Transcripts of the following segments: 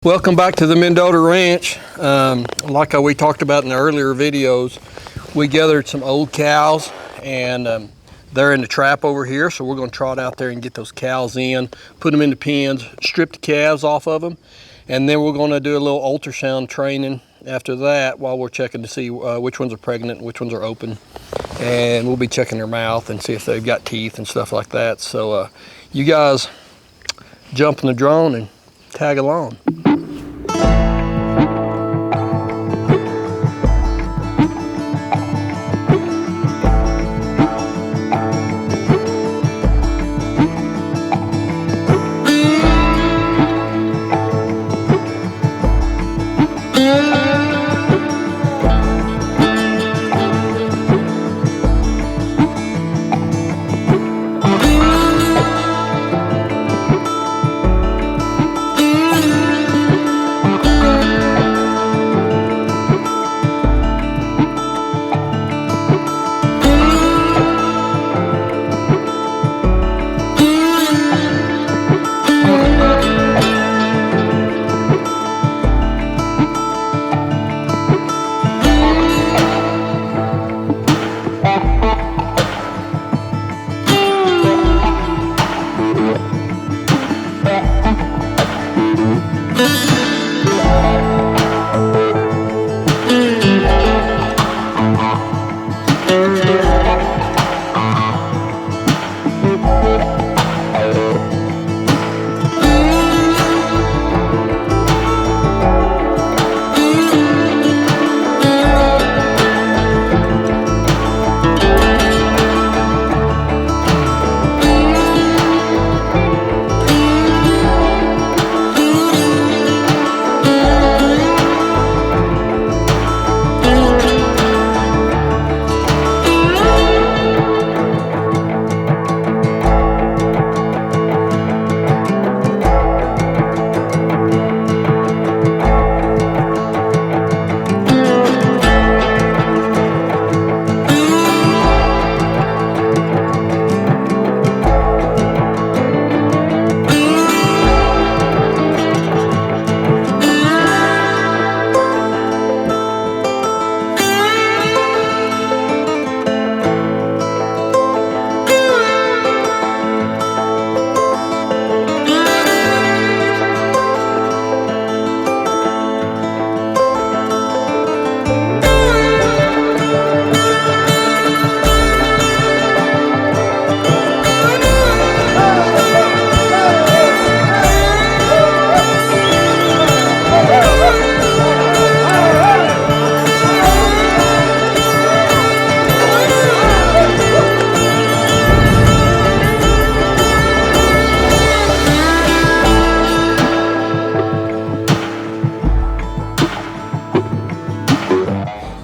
Welcome back to the Mendota Ranch. Like we talked about in the earlier videos, we gathered some old cows and they're in the trap over here. So we're going to trot out there and get those cows in, put them in the pens, strip the calves off of them. And then we're going to do a little ultrasound training after that while we're checking to see which ones are pregnant and which ones are open. And we'll be checking their mouth and see if they've got teeth and stuff like that. So you guys jump in the drone and tag along.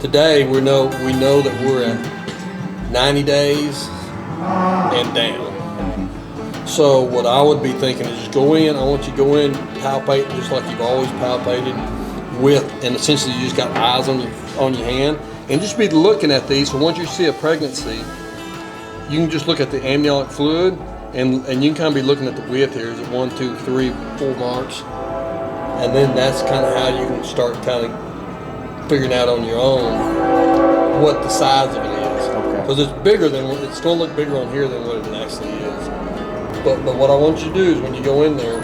Today we know that we're at 90 days and down. So what I would be thinking is just go in. I want you to go in, palpate just like you've always palpated and essentially you just got eyes on your hand and just be looking at these. So once you see a pregnancy, you can just look at the amniotic fluid and you can kind of be looking at the width here. Is it 1, 2, 3, 4 marks? And then that's kind of how you can start kind of figuring out on your own what the size of it is. Okay. Because it's bigger than, it's going to look bigger on here than what it actually is. But what I want you to do is when you go in there,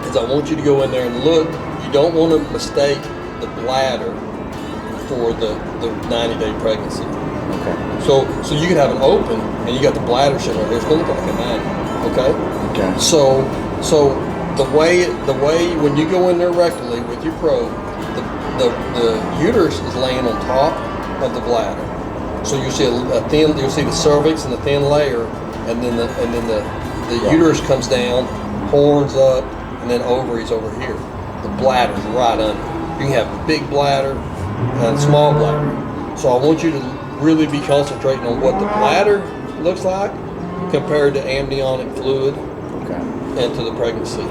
is I want you to go in there and look. You don't want to mistake the bladder for the 90-day pregnancy. Okay. So you can have an open and you got the bladder sitting right here. It's going to look like a 90. Okay. Okay. So the way when you go in there rectally with your probe, the uterus is laying on top of the bladder, so you see you'll see the cervix and the thin layer, and then the uterus comes down, horns up, and then ovaries over here. The bladder's right under. You can have a big bladder and a small bladder. So I want you to really be concentrating on what the bladder looks like compared to amniotic fluid and to the pregnancy.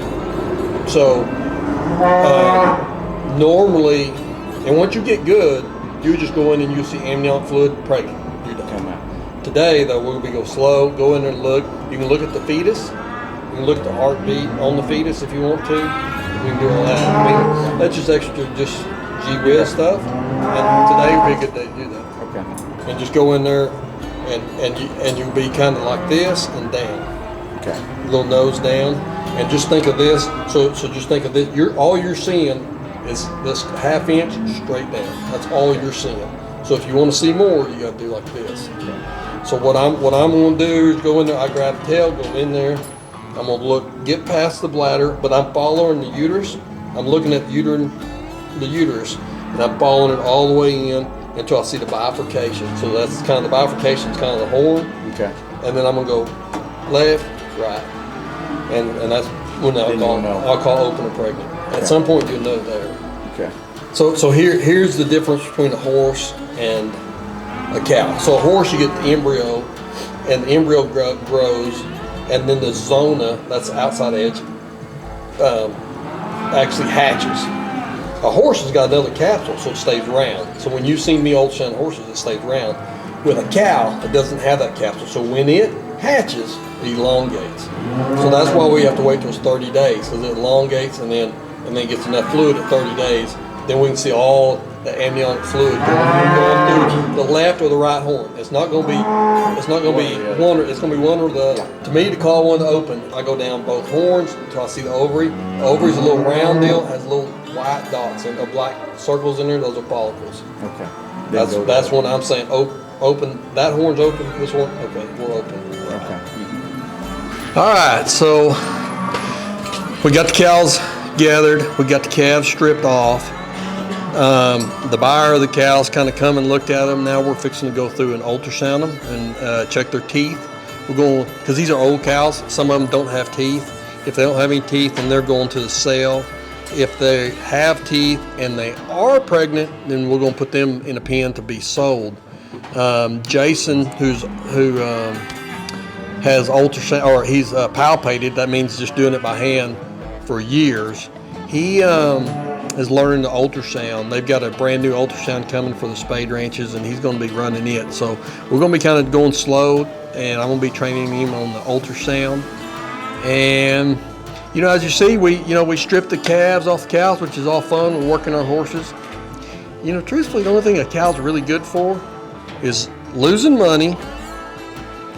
So normally, and once you get good, you just go in and you see amniotic fluid, pregnant. You're done. Today, though, we're going to go slow. Go in there and look. You can look at the fetus. You can look at the heartbeat on the fetus if you want to. We can do all that. I mean, that's just extra, just gee whiz stuff. And today would be a good day to do that. Okay. And just go in there, and you'll be kind of like this and down. Okay. Little nose down, and just think of this. So just think of this. All you're seeing is this half inch straight down. That's all you're seeing. So if you want to see more, you got to do like this. Okay. So what I'm going to do is go in there. I grab the tail, go in there. I'm going to get past the bladder, but I'm following the uterus. I'm looking at the uterus, and I'm following it all the way in until I see the bifurcation. So that's kind of the bifurcation, is kind of the horn. Okay. And then I'm gonna go left, right, and that's when I'll call open or pregnant. Okay. At some point you'll know there. Okay. So here's the difference between a horse and a cow. So a horse, you get the embryo, and the embryo grows, and then the zona, that's the outside edge, actually hatches. A horse has got another capsule, so it stays round. So when you've seen me ultrasound horses, it stays round. With a cow, it doesn't have that capsule. So when it hatches, it elongates. So that's why we have to wait till it's 30 days, because it elongates and then gets enough fluid at 30 days. Then we can see all the amniotic fluid going through the left or the right horn. It's not going to be one. It's going to be one or the. To me, to call one to open, I go down both horns until I see the ovary. The ovary is a little round deal, has little white dots and black circles in there. Those are follicles. Okay. That's when I'm saying open. That horn's open. This horn, okay, we're open. Okay. All right, so we got the cows gathered. We got the calves stripped off. The buyer of the cows kind of come and looked at them. Now we're fixing to go through and ultrasound them and check their teeth. We're going, because these are old cows. Some of them don't have teeth. If they don't have any teeth, then they're going to the sale. If they have teeth and they are pregnant, then we're going to put them in a pen to be sold. Jason, who has ultrasound, or he's palpated, that means just doing it by hand for years. He is learning the ultrasound. They've got a brand new ultrasound coming for the spade ranches, and he's going to be running it. So we're going to be kind of going slow, and I'm going to be training him on the ultrasound. And as you see, we strip the calves off the cows, which is all fun. We're working our horses. Truthfully, the only thing a cow's really good for is losing money,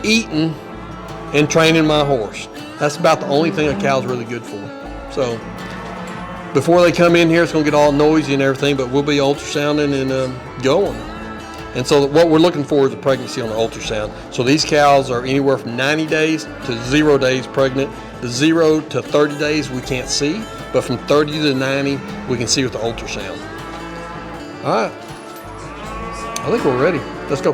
eating, and training my horse. That's about the only thing a cow's really good for. So before they come in here, it's going to get all noisy and everything, but we'll be ultrasounding and going. And so what we're looking for is a pregnancy on the ultrasound. So these cows are anywhere from 90 days to 0 days pregnant. The 0 to 30 days we can't see, but from 30 to 90 we can see with the ultrasound. All right, I think we're ready. Let's go.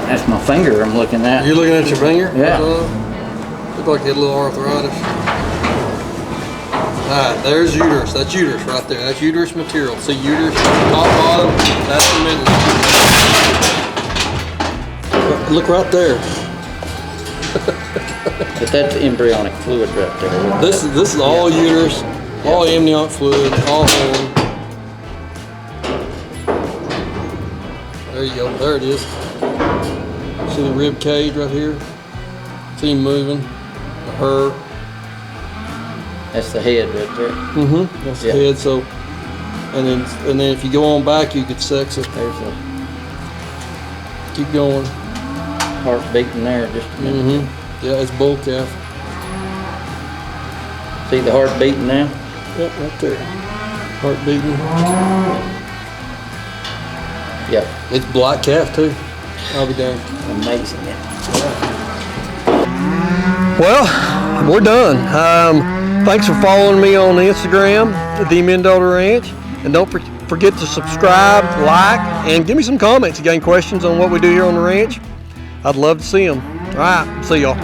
That's my finger I'm looking at. You're looking at your finger? Yeah. Look like you had a little arthritis. Alright, there's uterus. That's uterus right there. That's uterus material. See uterus, top, bottom, that's the middle. Look right there. But that's embryonic fluid right there. This is all uterus, all amniotic fluid, all horn. There you go. There it is. See the rib cage right here? See him moving? Her. That's the head right there. Mm-hmm. That's the head. So, and then if you go on back, you could sex it. There's a keep going. Heart beating there just a minute. Mm-hmm. Yeah, it's bull calf. See the heart beating now? Yep, right there. Heart beating. Yeah. It's black calf too. I'll be done. Amazing. Well, we're done. Thanks for following me on Instagram at The Mendota Ranch. And don't forget to subscribe, like, and give me some comments. You got any questions on what we do here on the ranch? I'd love to see them. All right, see y'all.